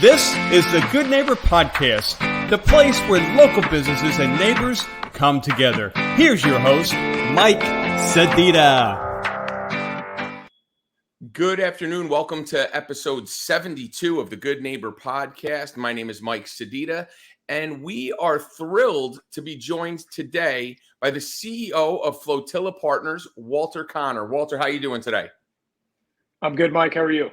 This is the Good Neighbor Podcast, the place where local businesses and neighbors come together. Here's your host, Mike Sedita. Good afternoon. Welcome to episode 72 of the Good Neighbor Podcast. My name is Mike Sedita, and we are thrilled to be joined today by the CEO of Flotilla Partners, Walter Connor. Walter, how are you doing today? I'm good, Mike. How are you?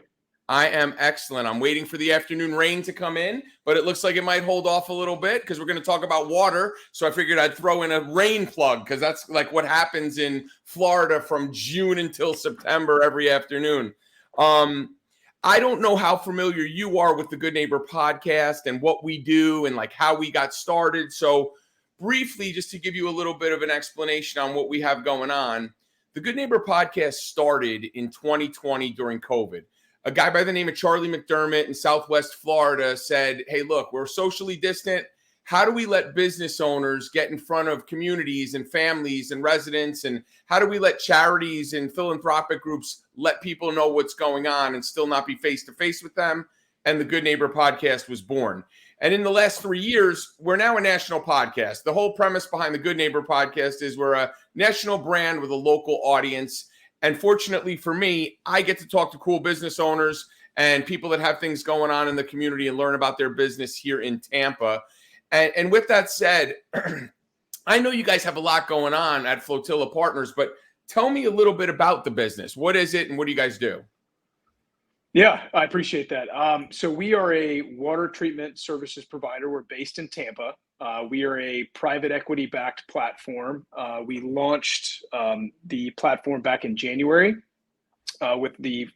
I am excellent. I'm waiting for the afternoon rain to come in, but it looks like it might hold off a little bit because we're going to talk about water. So I figured I'd throw in a rain plug because that's like what happens in Florida from June until September every afternoon. I don't know how familiar you are with the Good Neighbor Podcast and what we do and like how we got started. So briefly, just to give you a little bit of an explanation on what we have going on, the Good Neighbor Podcast started in 2020 during COVID. A guy by the name of Charlie McDermott in Southwest Florida said, hey, look, we're socially distant. How do we let business owners get in front of communities and families and residents? And how do we let charities and philanthropic groups let people know what's going on and still not be face-to-face with them? And the Good Neighbor Podcast was born. And in the last 3 years, we're now a national podcast. The whole premise behind the Good Neighbor Podcast is we're a national brand with a local audience. And fortunately for me, I get to talk to cool business owners and people that have things going on in the community and learn about their business here in Tampa. And with that said, I know you guys have a lot going on at Flotilla Partners, but tell me a little bit about the business. What is it and what do you guys do? Yeah, I appreciate that. So we are a water treatment services provider. We're based in Tampa. We are a private equity-backed platform. We launched the platform back in January with the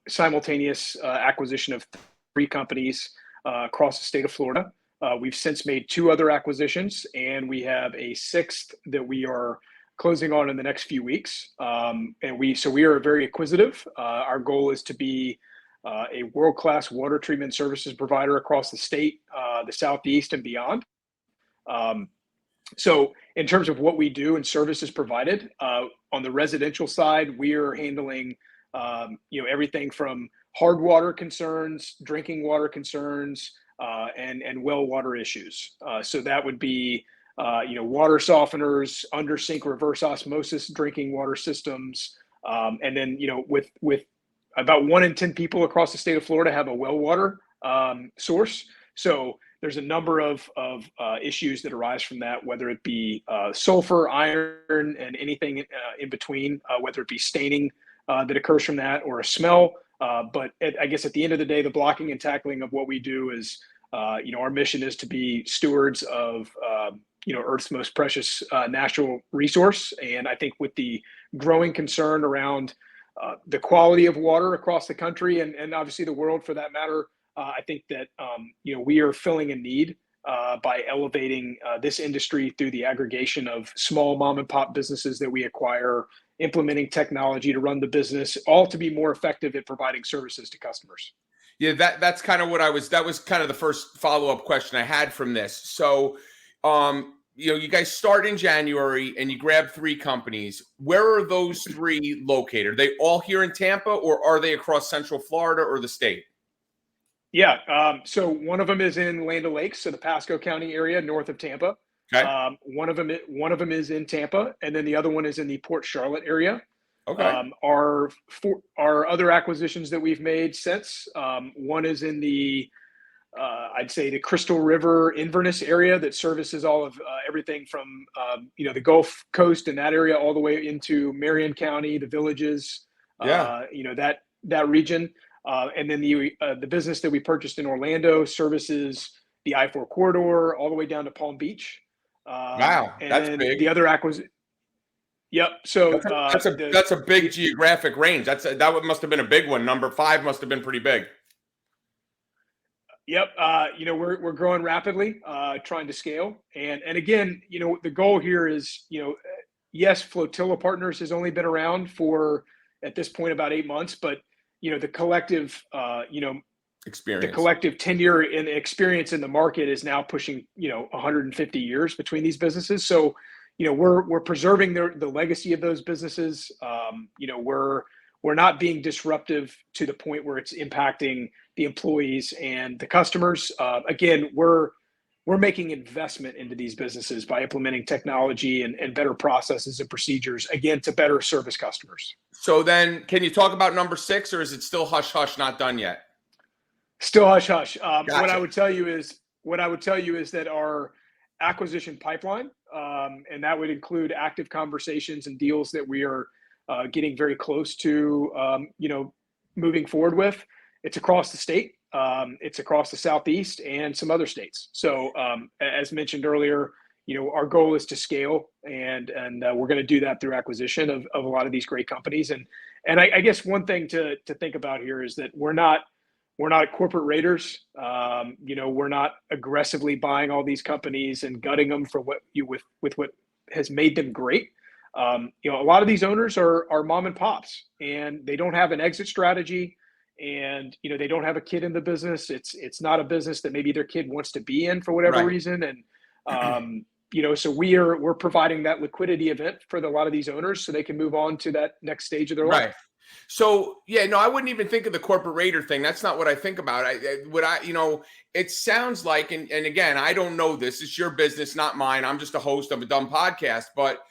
simultaneous acquisition of 3 companies across the state of Florida. We've since made 2 other acquisitions, and we have a 6th that we are closing on in the next few weeks. So we are very acquisitive. Our goal is to be a world-class water treatment services provider across the state, the Southeast, and beyond. So in terms of what we do and services provided, on the residential side, we are handling, everything from hard water concerns, drinking water concerns, and well water issues. So that would be, water softeners, under sink reverse osmosis drinking water systems. And then, with about 1 in 10 people across the state of Florida have a well water source. So there's a number of issues that arise from that, whether it be sulfur, iron, and anything in between, whether it be staining that occurs from that or a smell. But I guess at the end of the day, the blocking and tackling of what we do is, our mission is to be stewards of, Earth's most precious natural resource. And I think with the growing concern around the quality of water across the country and obviously the world for that matter, I think that, we are filling a need by elevating this industry through the aggregation of small mom and pop businesses that we acquire, implementing technology to run the business, all to be more effective at providing services to customers. Yeah, that's kind of that was kind of the first follow-up question I had from this. So, you guys start in January and you grab 3 companies. Where are those 3 located? Are they all here in Tampa or are they across Central Florida or the state? Yeah. So one of them is in Land O'Lakes, so the Pasco County area north of Tampa. Okay. One of them is in Tampa, and then the other one is in the Port Charlotte area. Okay. Our other acquisitions that we've made since, one is in the I'd say the Crystal River Inverness area that services all of everything from the Gulf Coast and that area all the way into Marion County, the villages. That region. And then the business that we purchased in Orlando services the I-4 corridor all the way down to Palm Beach. Wow, that's big. The other acquisition. Yep. So that's a big geographic range. That must have been a big one. Number 5 must have been pretty big. Yep. We're growing rapidly, trying to scale. And again, the goal here is, yes, Flotilla Partners has only been around for, at this point, about 8 months, but, the collective, experience, the collective tenure and experience in the market is now pushing, 150 years between these businesses. So, we're preserving the legacy of those businesses. we're not being disruptive to the point where it's impacting the employees and the customers. Again, we're making investment into these businesses by implementing technology and better processes and procedures, again, to better service customers. So then can you talk about number 6, or is it still hush hush, not done yet? Still hush hush. Gotcha. What I would tell you is that our acquisition pipeline, and that would include active conversations and deals that we are getting very close to, moving forward with. It's across the state. It's across the Southeast and some other states. So as mentioned earlier, our goal is to scale, and we're going to do that through acquisition of a lot of these great companies. And I guess one thing to think about here is that we're not corporate raiders. We're not aggressively buying all these companies and gutting them for what has made them great. A lot of these owners are mom and pops, and they don't have an exit strategy, and they don't have a kid in the business. It's not a business that maybe their kid wants to be in for whatever reason. And so we're providing that liquidity event for a lot of these owners so they can move on to that next stage of their life. So I wouldn't even think of the corporate raider thing. That's not what I think about. It sounds like, and again, I don't know this. It's your business, not mine. I'm just a host of a dumb podcast. But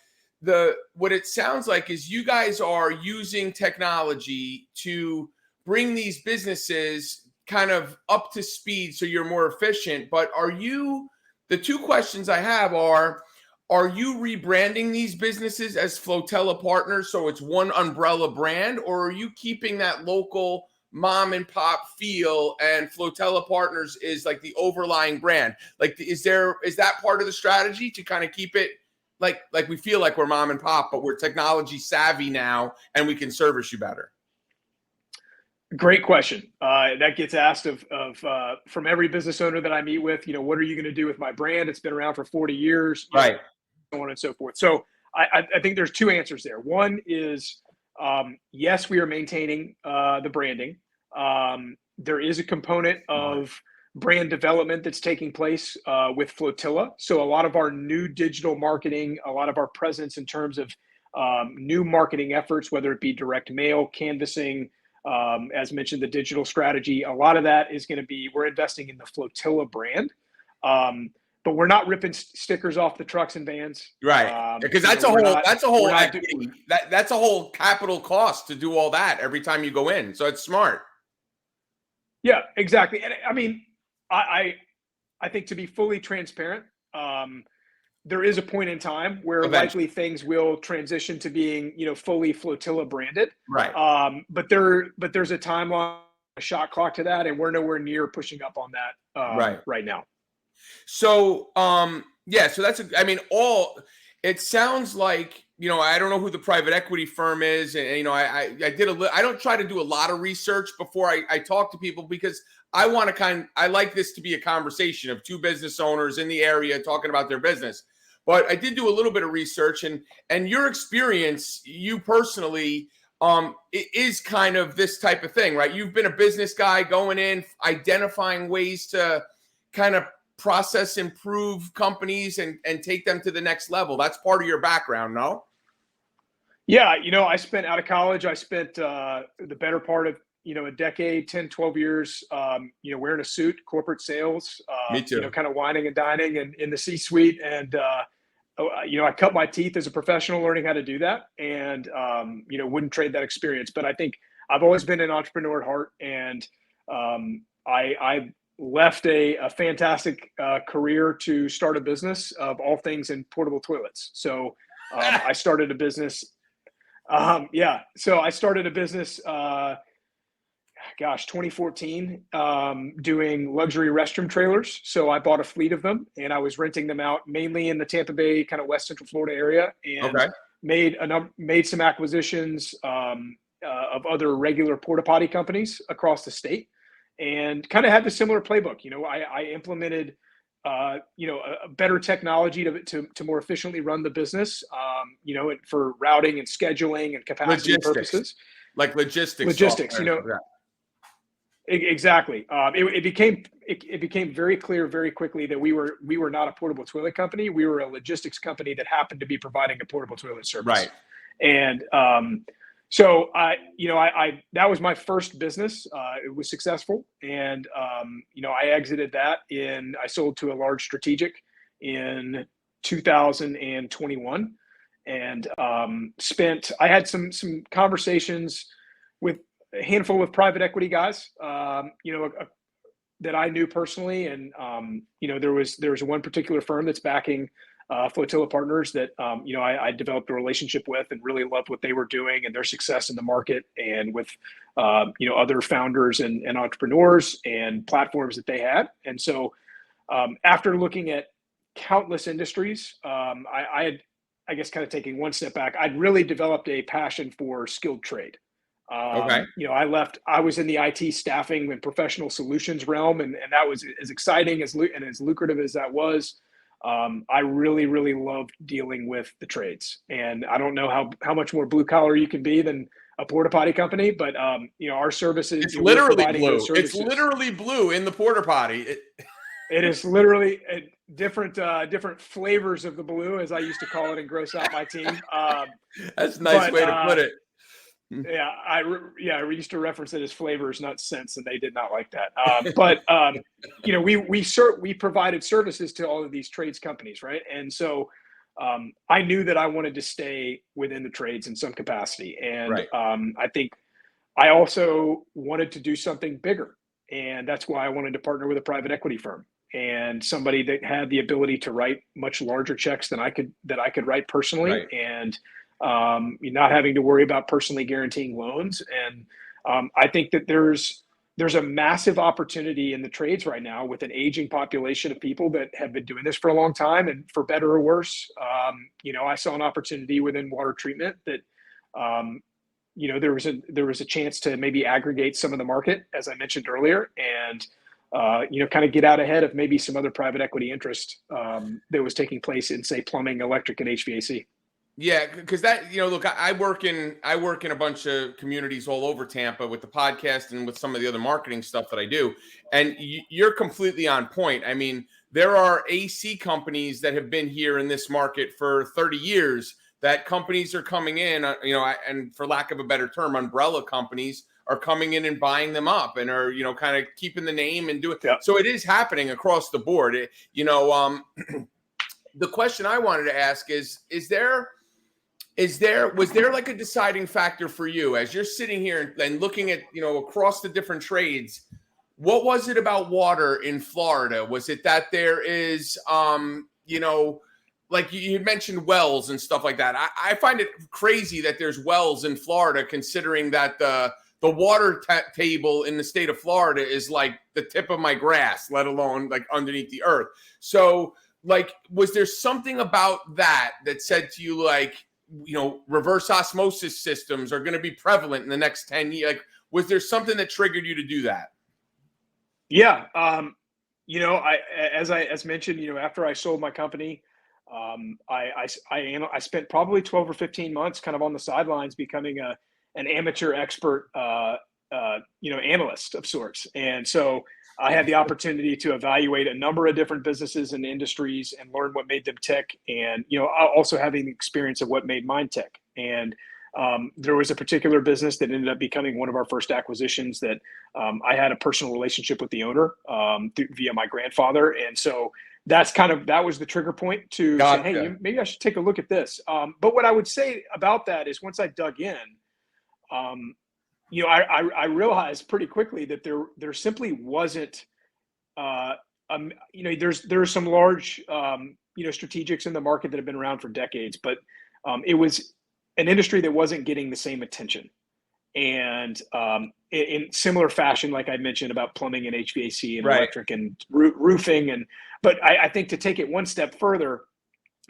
what it sounds like is you guys are using technology to bring these businesses kind of up to speed so you're more efficient. But the two questions I have are you rebranding these businesses as Flotilla Partners so it's one umbrella brand, or are you keeping that local mom and pop feel and Flotilla Partners is like the overlying brand? Like, is that part of the strategy to kind of keep it like we feel like we're mom and pop, but we're technology savvy now and we can service you better? Great question. That gets asked from every business owner that I meet with. What are you going to do with my brand? It's been around for 40 years, right? So on and so forth. So I think there's two answers there. One is yes, we are maintaining the branding. There is a component of brand development that's taking place with Flotilla. So a lot of our new digital marketing, a lot of our presence in terms of new marketing efforts, whether it be direct mail, canvassing, as mentioned, the digital strategy, a lot of that is going to be, we're investing in the Flotilla brand. But we're not ripping stickers off the trucks and vans. Right. Because that's a whole capital cost to do all that every time you go in. So it's smart. Yeah, exactly. And I mean, I think to be fully transparent, there is a point in time where likely things will transition to being, fully Flotilla branded. Right. But there's a timeline, a shot clock to that, and we're nowhere near pushing up on that right now. So, so it sounds like, I don't know who the private equity firm is. And, I don't try to do a lot of research before I talk to people, because I like this to be a conversation of two business owners in the area talking about their business. But I did do a little bit of research, and your experience, you personally, it is kind of this type of thing, right? You've been a business guy going in, identifying ways to kind of process, improve companies and take them to the next level. That's part of your background, no? Yeah. I spent out of college, the better part of, a decade, 10, 12 years, wearing a suit, corporate sales, Me too. Kind of whining and dining and in the C-suite. And, I cut my teeth as a professional learning how to do that, and, wouldn't trade that experience. But I think I've always been an entrepreneur at heart, and I left a fantastic career to start a business of all things in portable toilets. So I started a business. So I started a business, 2014, doing luxury restroom trailers. So I bought a fleet of them, and I was renting them out mainly in the Tampa Bay, kind of West Central Florida area, and made some acquisitions of other regular porta potty companies across the state. And kind of had the similar playbook. I implemented, a better technology to more efficiently run the business, for routing and scheduling and capacity purposes. Like logistics. Exactly. It became very clear very quickly that we were not a portable toilet company. We were a logistics company that happened to be providing a portable toilet service. Right. And So I that was my first business. It was successful, and I exited that I sold to a large strategic in 2021, and I had some conversations with a handful of private equity guys, that I knew personally, and there was one particular firm that's backing Flotilla Partners that I developed a relationship with and really loved what they were doing and their success in the market, and with other founders and entrepreneurs and platforms that they had. And so after looking at countless industries, I had, I guess, kind of taking one step back, I'd really developed a passion for skilled trade. Okay. I was in the IT staffing and professional solutions realm, and that was as exciting and as lucrative as that was. I really, really loved dealing with the trades, and I don't know how much more blue collar you can be than a porta potty company, but our services, It's literally blue. It's literally blue in the porta potty. It is literally different flavors of the blue, as I used to call it and gross out my team. That's a nice way to put it. Yeah, I used to reference it as flavors, not scents, and they did not like that. We provided services to all of these trades companies, right? And so I knew that I wanted to stay within the trades in some capacity, and Right. I think I also wanted to do something bigger, and that's why I wanted to partner with a private equity firm and somebody that had the ability to write much larger checks than I could write personally, Right. and not having to worry about personally guaranteeing loans. And I think that there's a massive opportunity in the trades right now with an aging population of people that have been doing this for a long time, and for better or worse. I saw an opportunity within water treatment that there was a chance to maybe aggregate some of the market, as I mentioned earlier, and kind of get out ahead of maybe some other private equity interest that was taking place in, say, plumbing, electric, and HVAC. Yeah, because that, look, I work in a bunch of communities all over Tampa with the podcast and with some of the other marketing stuff that I do. And you're completely on point. I mean, there are AC companies that have been here in this market for 30 years that companies are coming in, and for lack of a better term, umbrella companies are coming in and buying them up and are, kind of keeping the name and doing. Yeah. So it is happening across the board. The question I wanted to ask is was there like a deciding factor for you as you're sitting here and looking at, across the different trades? What was it about water in Florida? Was it that there is, like you mentioned wells and stuff like that? I find it crazy that there's wells in Florida, considering that the water table in the state of Florida is like the tip of my grass, let alone like underneath the earth. So like, was there something about that said to you, like, reverse osmosis systems are going to be prevalent in the next 10 years? Like, was there something that triggered you to do that? Yeah. As mentioned, after I sold my company, I spent probably 12 or 15 months kind of on the sidelines, becoming an amateur expert, analyst of sorts. And so I had the opportunity to evaluate a number of different businesses and industries and learn what made them tick, and also having the experience of what made mine tick. And there was a particular business that ended up becoming one of our first acquisitions that I had a personal relationship with the owner via my grandfather, and so that was the trigger point to say, hey, maybe I should take a look at this. But what I would say about that is, once I dug in, I realized pretty quickly that there simply wasn't, there's some large, strategics in the market that have been around for decades, but it was an industry that wasn't getting the same attention. And in similar fashion, like I mentioned about plumbing and HVAC and electric and roofing. But I think to take it one step further,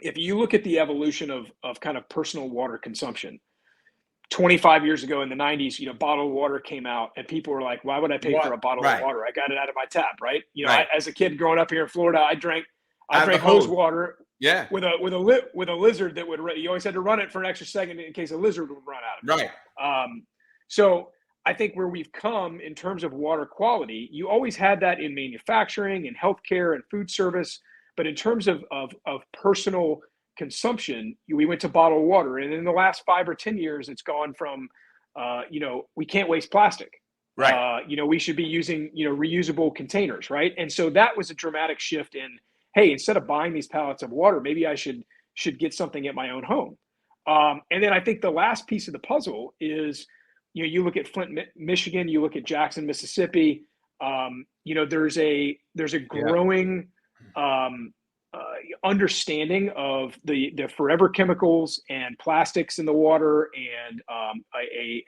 if you look at the evolution of kind of personal water consumption, 25 years ago in the 90s, bottled water came out, and people were like, why would I pay for a bottle of water? I got it out of my tap, right? As a kid growing up here in Florida, I drank hose water with a lizard that would, you always had to run it for an extra second in case a lizard would run out of it. Right. So I think where we've come in terms of water quality, you always had that in manufacturing and healthcare and food service. But in terms of personal consumption, we went to bottled water. And in the last 5 or 10 years, it's gone from we can't waste plastic. Right. We should be using, reusable containers, right? And so that was a dramatic shift in, hey, instead of buying these pallets of water, maybe I should get something at my own home. And then I think the last piece of the puzzle is, you look at Flint, Michigan, you look at Jackson, Mississippi. There's a growing understanding of the forever chemicals and plastics in the water, and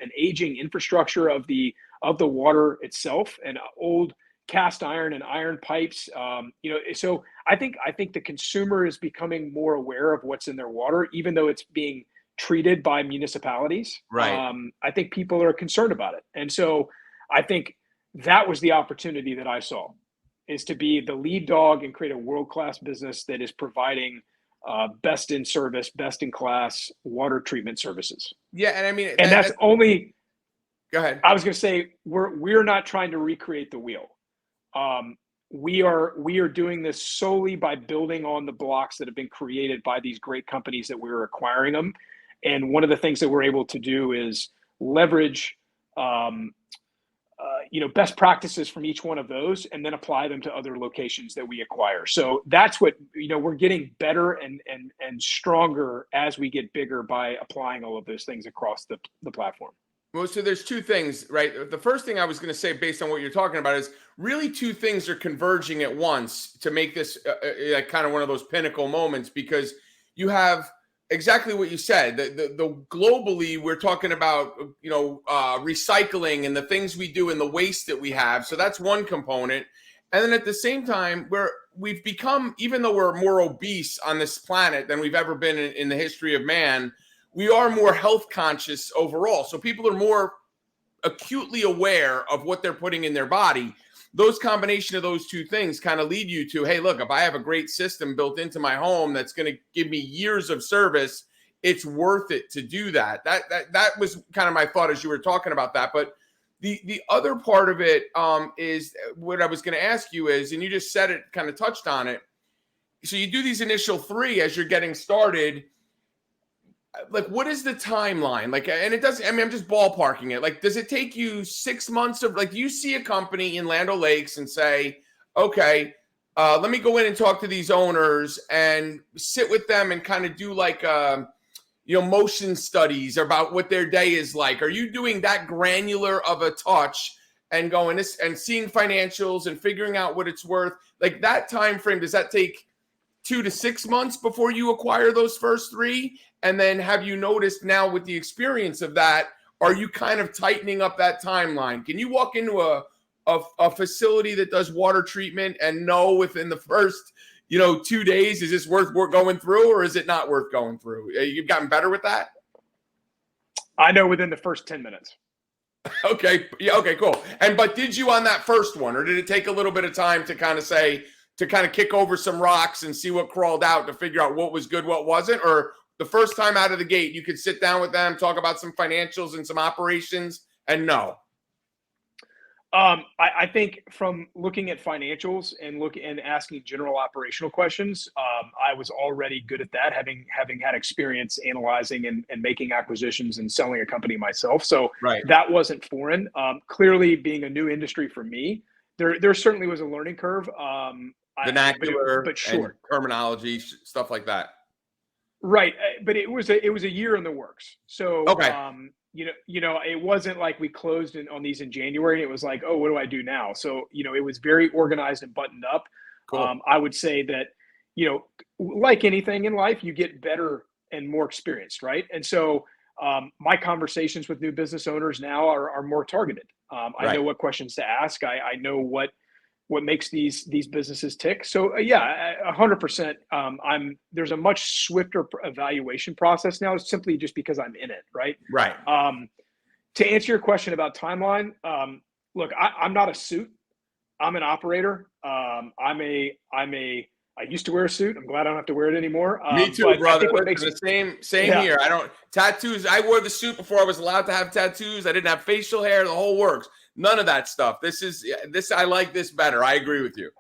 an aging infrastructure of the water itself, and old cast iron and iron pipes. So I think the consumer is becoming more aware of what's in their water, even though it's being treated by municipalities. Right. I think people are concerned about it. And so I think that was the opportunity that I saw, is to be the lead dog and create a world-class business that is providing best in service, best in class water treatment services. Yeah. And I mean, and that's only, go ahead. I was going to say, we're not trying to recreate the wheel. We are doing this solely by building on the blocks that have been created by these great companies that we're acquiring them. And one of the things that we're able to do is leverage, best practices from each one of those, and then apply them to other locations that we acquire. So that's what, we're getting better and stronger as we get bigger by applying all of those things across the platform. Well, so there's two things, right? The first thing I was going to say, based on what you're talking about, is really two things are converging at once to make this like kind of one of those pinnacle moments, because you have exactly what you said. The globally, we're talking about, recycling and the things we do and the waste that we have. So that's one component. And then at the same time, we've become, even though we're more obese on this planet than we've ever been in the history of man, we are more health conscious overall. So people are more acutely aware of what they're putting in their body. Those combination of those two things kind of lead you to, hey, look, if I have a great system built into my home that's going to give me years of service, it's worth it to do that. That was kind of my thought as you were talking about that. But the other part of it is what I was going to ask you is, and you just said it, kind of touched on it. So you do these initial 3 as you're getting started. Like, what is the timeline? Like, and it doesn't, I mean, I'm just ballparking it. Like, does it take you 6 months of, like, you see a company in Land O'Lakes and say, okay, let me go in and talk to these owners and sit with them and kind of do like, motion studies about what their day is like? Are you doing that granular of a touch and going this and seeing financials and figuring out what it's worth? Like, that time frame, does that take 2 to 6 months before you acquire those first 3? And then have you noticed now with the experience of that, are you kind of tightening up that timeline? Can you walk into a facility that does water treatment and know within the first, 2 days, is this worth going through, or is it not worth going through? You've gotten better with that? I know within the first 10 minutes. Okay. Yeah. Okay, cool. But did you on that first one, or did it take a little bit of time to kind of kick over some rocks and see what crawled out to figure out what was good, what wasn't? Or the first time out of the gate, you could sit down with them, talk about some financials and some operations, and no? I think from looking at financials and asking general operational questions, I was already good at that, having had experience analyzing and making acquisitions and selling a company myself. So right. That wasn't foreign. Clearly, being a new industry for me, there certainly was a learning curve. Vernacular, but sure, and terminology, stuff like that. Right, but it was a year in the works. So okay. It wasn't like we closed on these in January. It was like, oh, what do I do now? So it was very organized and buttoned up. Cool. I would say that like anything in life, you get better and more experienced, right? And so my conversations with new business owners now are more targeted. I know what questions to ask. I know what makes these businesses tick. So 100%. There's a much swifter evaluation process now, simply just because I'm in it. Right. Right. To answer your question about timeline, look, I'm not a suit. I'm an operator. I used to wear a suit. I'm glad I don't have to wear it anymore. Me too, brother. The same here. I don't tattoos. I wore the suit before I was allowed to have tattoos. I didn't have facial hair. The whole works. None of that stuff. I like this better. I agree with you.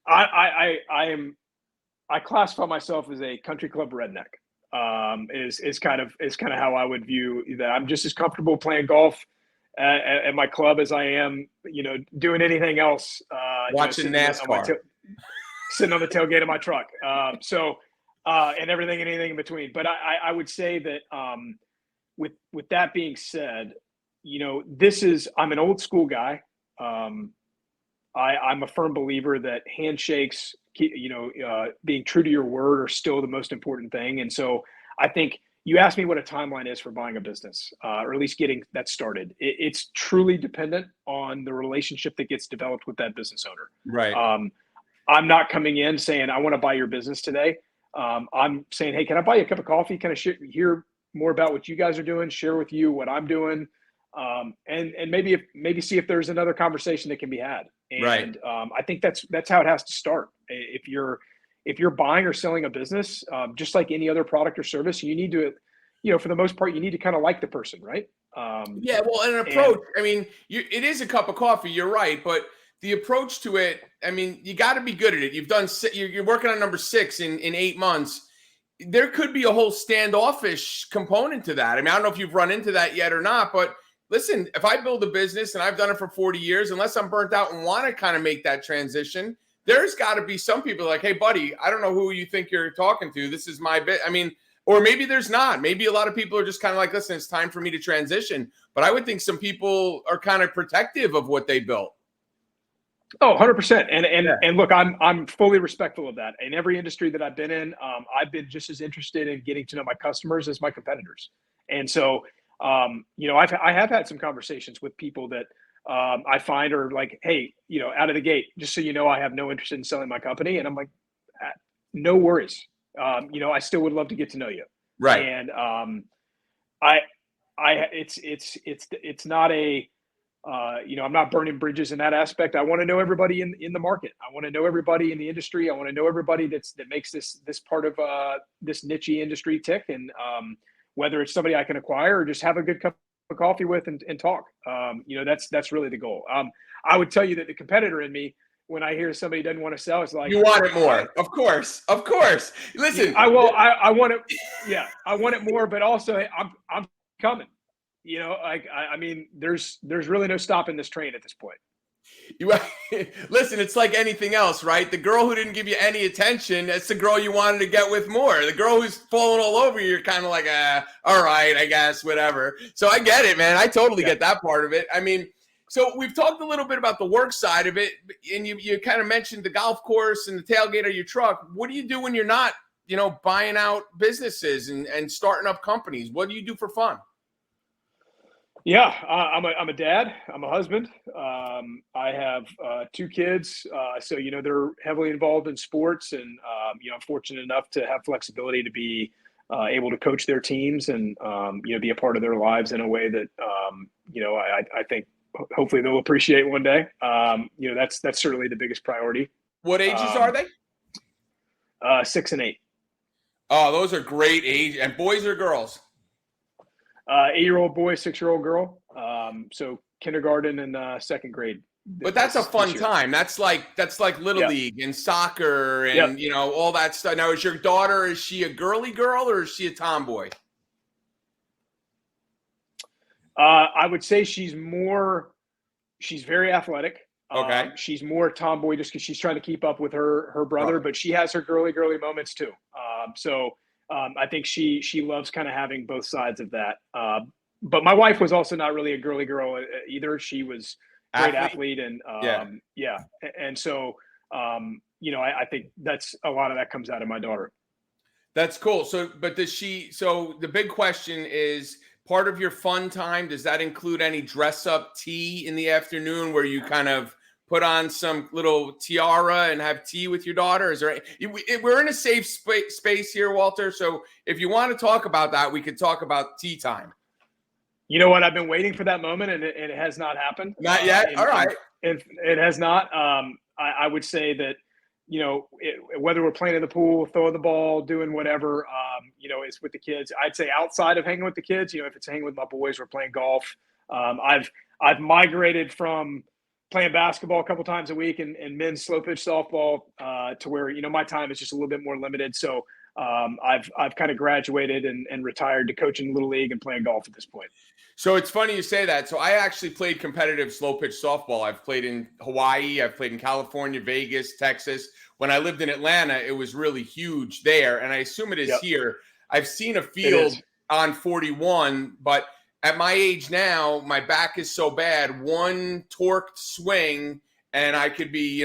I classify myself as a country club redneck. is kind of how I would view that. I'm just as comfortable playing golf at my club as I am, doing anything else. Watching NASCAR. Sitting on the tailgate of my truck. And anything in between. But I would say that with that being said, I'm an old school guy. I'm a firm believer that handshakes, being true to your word are still the most important thing. And so I think you asked me what a timeline is for buying a business, or at least getting that started. It's truly dependent on the relationship that gets developed with that business owner. Right. I'm not coming in saying, I want to buy your business today. I'm saying, hey, can I buy you a cup of coffee? Kind of hear more about what you guys are doing, share with you what I'm doing. And maybe see if there's another conversation that can be had. And right. I think that's how it has to start. If you're buying or selling a business, just like any other product or service, you need to, for the most part, you need to kind of like the person, right? Yeah, well, an approach. It is a cup of coffee. You're right, but the approach to it, you got to be good at it. You're working on number 6 in 8 months. There could be a whole standoffish component to that. I don't know if you've run into that yet or not, but listen, if I build a business and I've done it for 40 years, unless I'm burnt out and want to kind of make that transition, there's got to be some people like, hey, buddy, I don't know who you think you're talking to. This is my bit. Or maybe there's not. Maybe a lot of people are just kind of like, listen, it's time for me to transition. But I would think some people are kind of protective of what they built. Oh, 100%. And look, I'm fully respectful of that. In every industry that I've been in, I've been just as interested in getting to know my customers as my competitors. And so, I have had some conversations with people that I find are like, hey, out of the gate, just so you know, I have no interest in selling my company. And I'm like, no worries. I still would love to get to know you. Right. And it's not a, I'm not burning bridges in that aspect. I want to know everybody in the market. I want to know everybody in the industry. I want to know everybody that makes this part of this niche industry tick. And whether it's somebody I can acquire or just have a good cup of coffee with and talk, that's really the goal. I would tell you that the competitor in me, when I hear somebody doesn't want to sell, it's like, you want it more. Of course. Listen, I want it. Yeah, I want it more, but also I'm coming. There's really no stopping this train at this point. Listen, it's like anything else, right? The girl who didn't give you any attention, that's the girl you wanted to get with more. The girl who's falling all over you, you're kind of like, all right, I guess, whatever. So I get it, man. I totally get that part of it. So we've talked a little bit about the work side of it, and you kind of mentioned the golf course and the tailgate of your truck. What do you do when you're not, buying out businesses and starting up companies? What do you do for fun? Yeah, I'm a dad. I'm a husband. I have 2 kids, so they're heavily involved in sports, and I'm fortunate enough to have flexibility to be able to coach their teams and be a part of their lives in a way that I think hopefully they'll appreciate one day. That's certainly the biggest priority. What ages are they? 6 and 8. Oh, those are great age. And boys or girls? 8-year-old boy, 6-year-old girl. So kindergarten and 2nd grade. But that's a fun time. That's like Little League and soccer and all that stuff. Now, is your daughter, is she a girly girl or is she a tomboy? I would say she's very athletic. Okay. She's more tomboy just because she's trying to keep up with her brother, but she has her girly moments too. I think she loves kind of having both sides of that. But my wife was also not really a girly girl either. She was a great athlete and And so, I think that's a lot of that comes out of my daughter. That's cool. So the big question is, part of your fun time, does that include any dress up tea in the afternoon where you kind of put on some little tiara and have tea with your daughter? We're in a safe space here, Walter. So if you want to talk about that, we could talk about tea time. You know what? I've been waiting for that moment and it has not happened. Not yet. All right. It has not. I would say that, whether we're playing in the pool, throwing the ball, doing whatever, it's with the kids. I'd say outside of hanging with the kids, if it's hanging with my boys, we're playing golf. I've migrated from playing basketball a couple times a week and men's slow pitch softball to where, my time is just a little bit more limited. So I've kind of graduated and retired to coaching Little League and playing golf at this point. So it's funny you say that. So I actually played competitive slow pitch softball. I've played in Hawaii. I've played in California, Vegas, Texas. When I lived in Atlanta, it was really huge there. And I assume it is here. I've seen a field on 41, but at my age now, my back is so bad, one torqued swing and I could be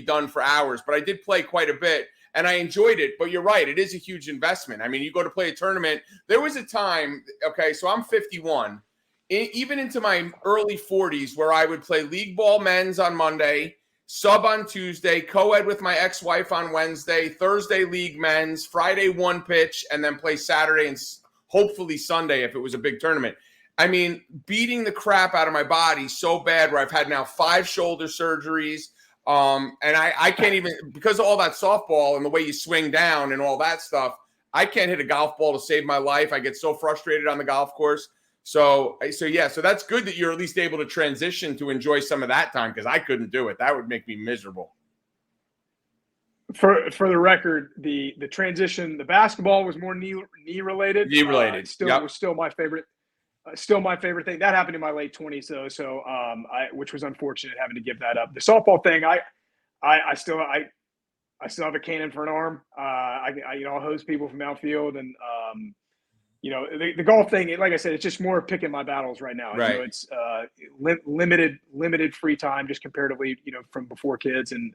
done for hours. But I did play quite a bit and I enjoyed it. But you're right, it is a huge investment. I mean, you go to play a tournament. There was a time, okay, so I'm 51. Even into my early 40s where I would play league ball men's on Monday, sub on Tuesday, co-ed with my ex-wife on Wednesday, Thursday league men's, Friday one pitch, and then play Saturday and hopefully Sunday if it was a big tournament. I mean, beating the crap out of my body so bad where I've had now 5 shoulder surgeries. And I can't even, because of all that softball and the way you swing down and all that stuff, I can't hit a golf ball to save my life. I get so frustrated on the golf course. So that's good that you're at least able to transition to enjoy some of that time because I couldn't do it. That would make me miserable. For the record, the transition, the basketball was more knee related. Knee related. It was still my favorite. Still my favorite thing. That happened in my late 20s though, so which was unfortunate having to give that up. The softball thing, I still have a cannon for an arm. I'll hose people from outfield and. The golf thing, like I said, it's just more picking my battles right now. Right. It's limited free time just comparatively, from before kids. And,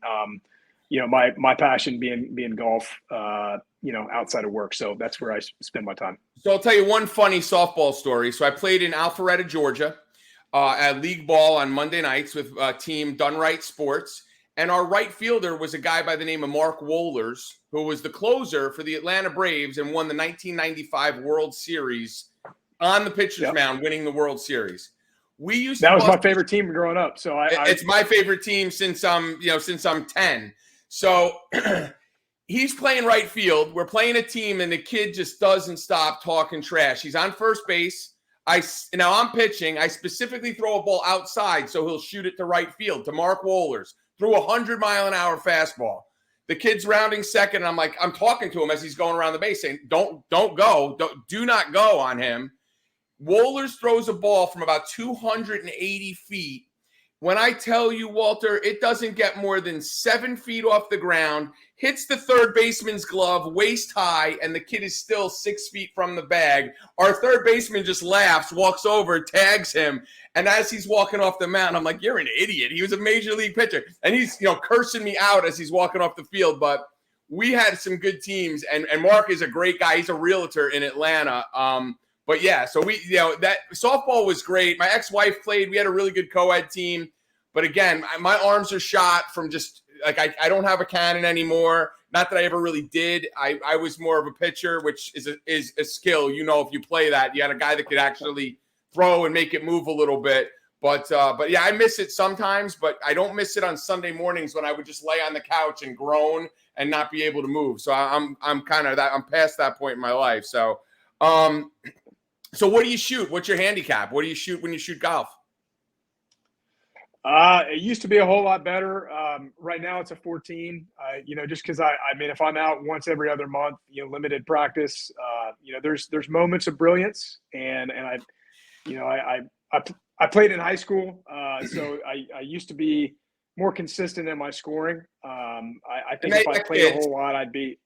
my passion being golf, outside of work. So that's where I spend my time. So I'll tell you one funny softball story. So I played in Alpharetta, Georgia, at league ball on Monday nights with team Done Right Sports. And our right fielder was a guy by the name of Mark Wohlers, who was the closer for the Atlanta Braves and won the 1995 World Series on the pitcher's mound, winning the World Series. That was my favorite team growing up. So it's my favorite team since I'm 10. So he's playing right field. We're playing a team, and the kid just doesn't stop talking trash. He's on first base. Now I'm pitching. I specifically throw a ball outside so he'll shoot it to right field to Mark Wohlers. Threw a 100-mile-an-hour fastball. The kid's rounding second, and I'm talking to him as he's going around the base saying, do not go on him. Wohlers throws a ball from about 280 feet. When I tell you, Walter, it doesn't get more than 7 feet off the ground, hits the third baseman's glove waist high, and the kid is still 6 feet from the bag. Our third baseman just laughs, walks over, tags him. And as he's walking off the mound, I'm like, you're an idiot. He was a major league pitcher. And he's, cursing me out as he's walking off the field. But we had some good teams. And Mark is a great guy. He's a realtor in Atlanta. But yeah, so that softball was great. My ex-wife played. We had a really good co-ed team. But again, my arms are shot from just I don't have a cannon anymore. Not that I ever really did. I was more of a pitcher, which is a skill. If you play that, you had a guy that could actually throw and make it move a little bit. But yeah, I miss it sometimes, but I don't miss it on Sunday mornings when I would just lay on the couch and groan and not be able to move. So I'm kind of that. I'm past that point in my life. So so what do you shoot? What's your handicap? What do you shoot when you shoot golf? It used to be a whole lot better. Right now it's a 14, just cause I mean, if I'm out once every other month, limited practice, there's moments of brilliance and I played in high school. So I used to be more consistent in my scoring. I think if I played a whole lot, I'd be,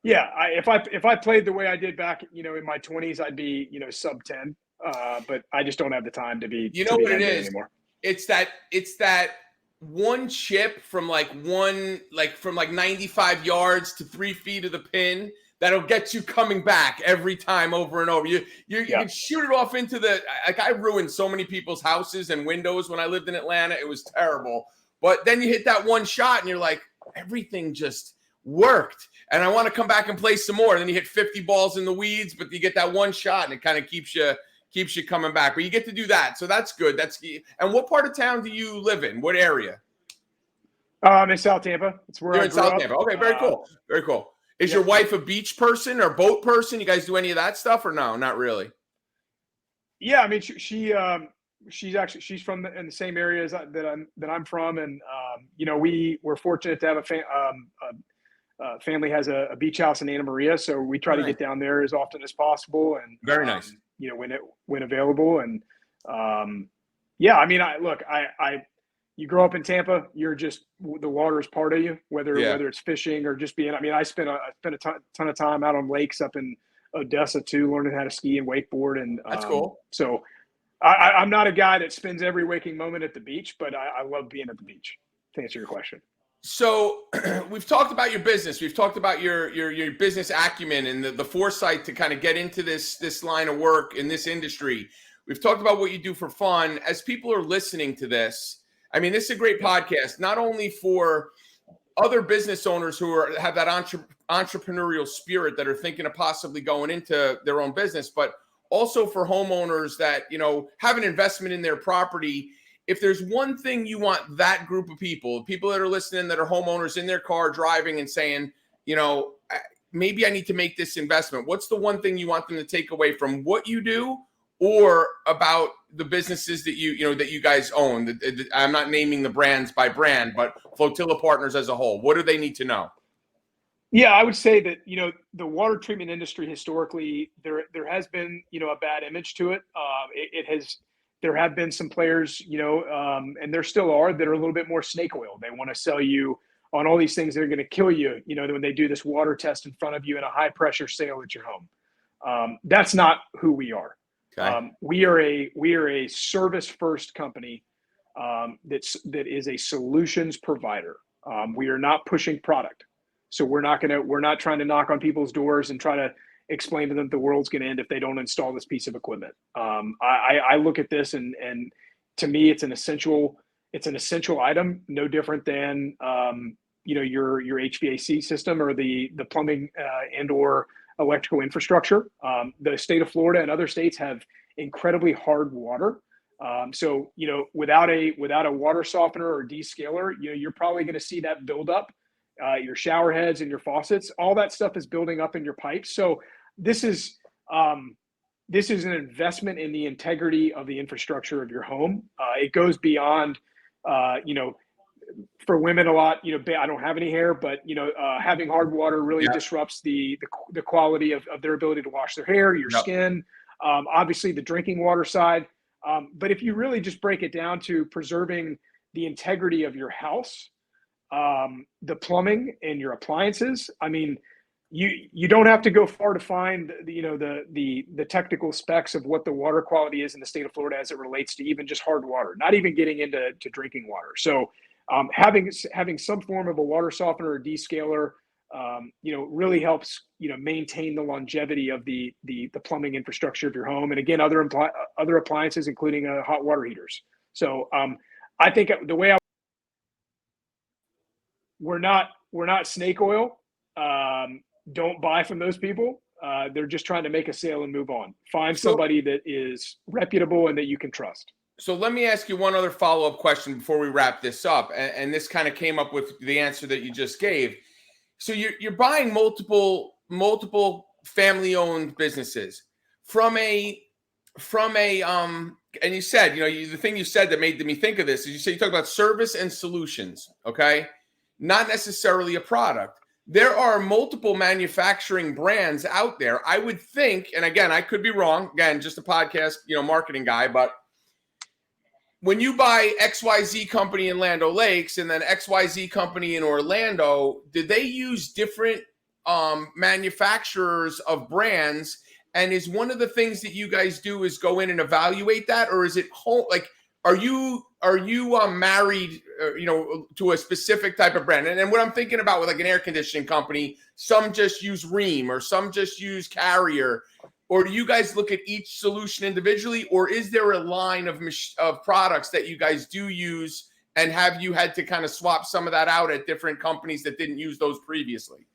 if I played the way I did back, in my 20s, I'd be, sub 10. But I just don't have the time to be, what it is anymore. It's that one chip from 95 yards to 3 feet of the pin that'll get you coming back every time over and over. You can shoot it off into I ruined so many people's houses and windows when I lived in Atlanta. It was terrible. But then you hit that one shot and you're like, everything just worked. And I want to come back and play some more. And then you hit 50 balls in the weeds, but you get that one shot and it kind of keeps you coming back. But you get to do that. So that's good. And what part of town do you live in? What area? I'm in South Tampa. It's where You're in South Tampa. Okay, very cool. Very cool. Is your wife a beach person or boat person? You guys do any of that stuff or no? Not really. Yeah, I mean, she's from in the same areas that I'm from, and we're fortunate to have family has a beach house in Anna Maria, so we try to Nice. get down there as often as possible, and Very nice. when available. And yeah, I mean, you grow up in Tampa, you're just, the water is part of you, whether it's fishing or just being. I mean, I spent a ton of time out on lakes up in Odessa too, learning how to ski and wakeboard, and That's cool. So I'm not a guy that spends every waking moment at the beach, but I love being at the beach. To answer your question. So we've talked about your business. We've talked about your business acumen and the foresight to kind of get into this line of work in this industry. We've talked about what you do for fun. As people are listening to this, I mean, this is a great podcast, not only for other business owners who have that entrepreneurial spirit that are thinking of possibly going into their own business, but also for homeowners that, have an investment in their property. If there's one thing you want that group of people that are listening, that are homeowners in their car driving and saying, maybe I need to make this investment, what's the one thing you want them to take away from what you do or about the businesses that you guys own? I'm not naming the brands by brand, but Flotilla Partners as a whole. What do they need to know? Yeah, I would say that, the water treatment industry historically, there has been, a bad image to it. There have been some players, and there still are, that are a little bit more snake oil. They want to sell you on all these things that are going to kill you, when they do this water test in front of you in a high pressure sale at your home. That's not who we are. Okay. We are a service first company that is a solutions provider. We are not pushing product. So we're not trying to knock on people's doors and try to explain to them the world's going to end if they don't install this piece of equipment. I look at this and to me, it's an essential item, no different than, your HVAC system or the plumbing and or electrical infrastructure. The state of Florida and other states have incredibly hard water. So, without a water softener or descaler, you're probably going to see that build up. Your shower heads and your faucets, all that stuff is building up in your pipes. So this is an investment in the integrity of the infrastructure of your home. It goes beyond, for women a lot, I don't have any hair, but, having hard water really disrupts the quality of their ability to wash their hair, your skin, obviously the drinking water side. But if you really just break it down to preserving the integrity of your house, the plumbing and your appliances, I mean, you don't have to go far to find the technical specs of what the water quality is in the state of Florida as it relates to even just hard water, not even getting into drinking water. So having some form of a water softener or descaler, really helps maintain the longevity of the plumbing infrastructure of your home, and again other appliances, including hot water heaters. So I think the way we're not snake oil. Don't buy from those people. They're just trying to make a sale and move on. Find somebody that is reputable and that you can trust. So let me ask you one other follow-up question before we wrap this up. And this kind of came up with the answer that you just gave. So you're buying multiple family-owned businesses from a and you said, the thing you said that made me think of this is you talk about service and solutions, okay? Not necessarily a product. There are multiple manufacturing brands out there. I would think, and again, I could be wrong, again, just a podcast, marketing guy, but when you buy XYZ company in Land O'Lakes and then XYZ company in Orlando, did they use different manufacturers of brands? And is one of the things that you guys do is go in and evaluate that, or is it whole? Like, are you married, to a specific type of brand? And what I'm thinking about with like an air conditioning company, some just use Rheem or some just use Carrier. Or do you guys look at each solution individually, or is there a line of products that you guys do use, and have you had to kind of swap some of that out at different companies that didn't use those previously?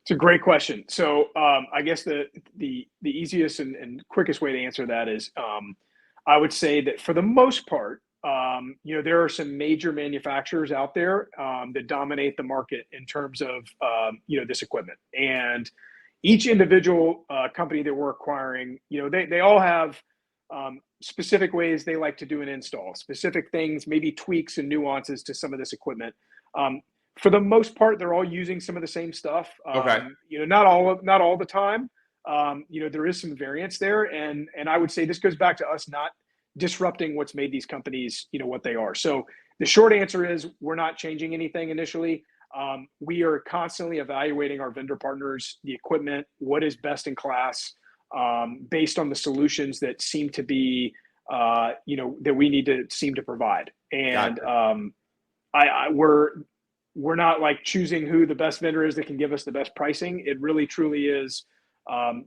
It's a great question. So I guess the easiest and quickest way to answer that is I would say that for the most part, there are some major manufacturers out there that dominate the market in terms of this equipment, and each individual company that we're acquiring, they all have specific ways they like to do an install, specific things, maybe tweaks and nuances to some of this equipment. For the most part, they're all using some of the same stuff. Okay. Not all the time. There is some variance there, and I would say this goes back to us not disrupting what's made these companies, what they are. So the short answer is we're not changing anything initially. We are constantly evaluating our vendor partners, the equipment, what is best in class, based on the solutions that seem to be, that we need to seem to provide. And we're not like choosing who the best vendor is that can give us the best pricing. It really truly is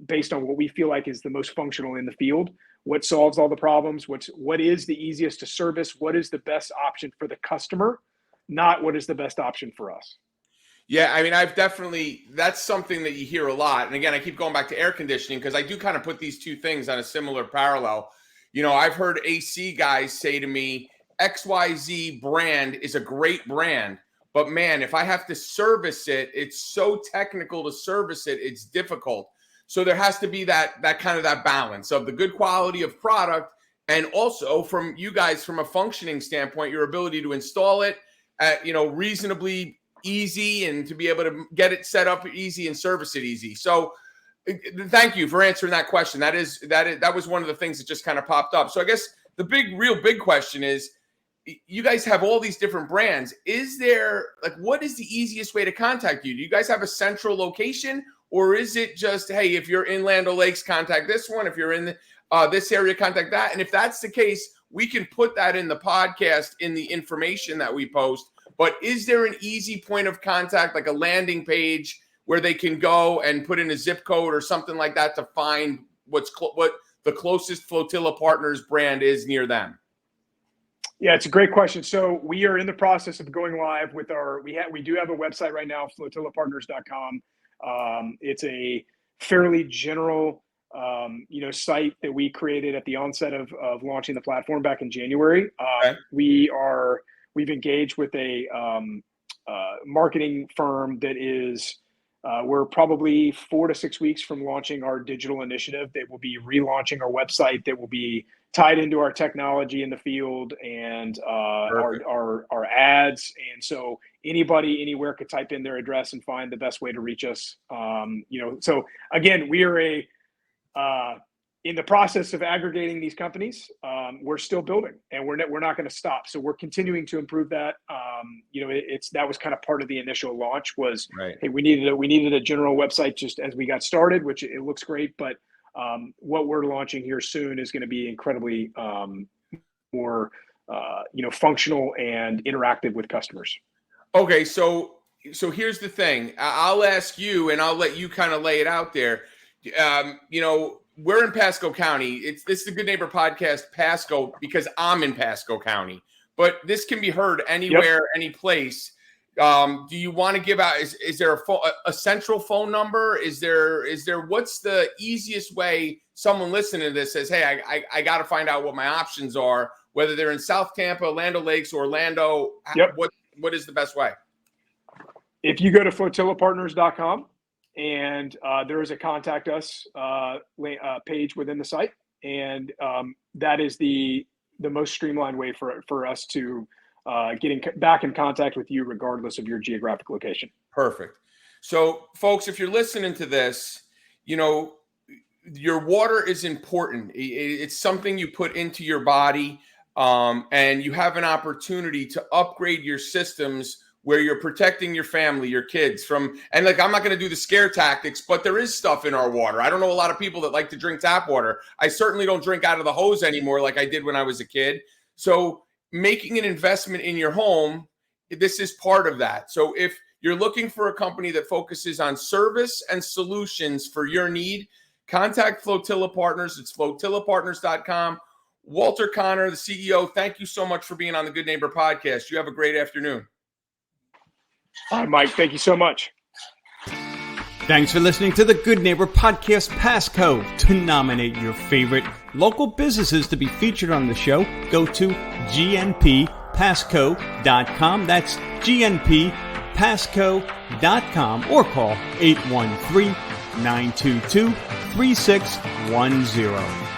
based on what we feel like is the most functional in the field, what solves all the problems, what is the easiest to service, what is the best option for the customer, not what is the best option for us. Yeah, I mean, that's something that you hear a lot. And again, I keep going back to air conditioning because I do kind of put these two things on a similar parallel. I've heard AC guys say to me, XYZ brand is a great brand, but man, if I have to service it, it's so technical to service it, it's difficult. So there has to be that kind of that balance of the good quality of product, and also from you guys, from a functioning standpoint, your ability to install it at, reasonably easy and to be able to get it set up easy and service it easy. So thank you for answering that question. That was one of the things that just kind of popped up. So I guess the real big question is, you guys have all these different brands. Is there, what is the easiest way to contact you? Do you guys have a central location, or is it just, hey, if you're in Land O'Lakes, contact this one. If you're in this area, contact that. And if that's the case, we can put that in the podcast, in the information that we post. But is there an easy point of contact, like a landing page where they can go and put in a zip code or something like that to find what the closest Flotilla Partners brand is near them? Yeah, it's a great question. So we are in the process of going live with we do have a website right now, flotillapartners.com. It's a fairly general, site that we created at the onset of launching the platform back in January. Okay. We've engaged with a marketing firm that is, we're probably 4 to 6 weeks from launching our digital initiative that will be relaunching our website, that will be tied into our technology in the field and our ads. And so anybody anywhere could type in their address and find the best way to reach us. So again, we are in the process of aggregating these companies. We're still building, and we're not going to stop. So we're continuing to improve that. That was kind of part of the initial launch was, right. Hey, we needed a general website just as we got started, which it looks great, but what we're launching here soon is going to be incredibly more functional and interactive with customers. Okay, so here's the thing. I'll ask you, and I'll let you kind of lay it out there. We're in Pasco County. This is the Good Neighbor Podcast, Pasco, because I'm in Pasco County. But this can be heard anywhere, any place. Do you want to give out? Is there a central phone number? Is there? What's the easiest way someone listening to this says, "Hey, I got to find out what my options are," whether they're in South Tampa, Land O'Lakes, Orlando? Yep. What is the best way? If you go to flotillapartners.com. And there is a contact us page within the site, and that is the most streamlined way for us to getting back in contact with you, regardless of your geographic location. Perfect. So, folks, if you're listening to this, your water is important. It's something you put into your body, and you have an opportunity to upgrade your systems where you're protecting your family, your kids from, and I'm not going to do the scare tactics, but there is stuff in our water. I don't know a lot of people that like to drink tap water. I certainly don't drink out of the hose anymore like I did when I was a kid. So making an investment in your home, this is part of that. So if you're looking for a company that focuses on service and solutions for your need, contact Flotilla Partners. It's flotillapartners.com. Walter Connor, the CEO, thank you so much for being on the Good Neighbor Podcast. You have a great afternoon. Hi, Mike. Thank you so much. Thanks for listening to the Good Neighbor Podcast Pasco. To nominate your favorite local businesses to be featured on the show, go to gnppasco.com. That's gnppasco.com, or call 813-922-3610.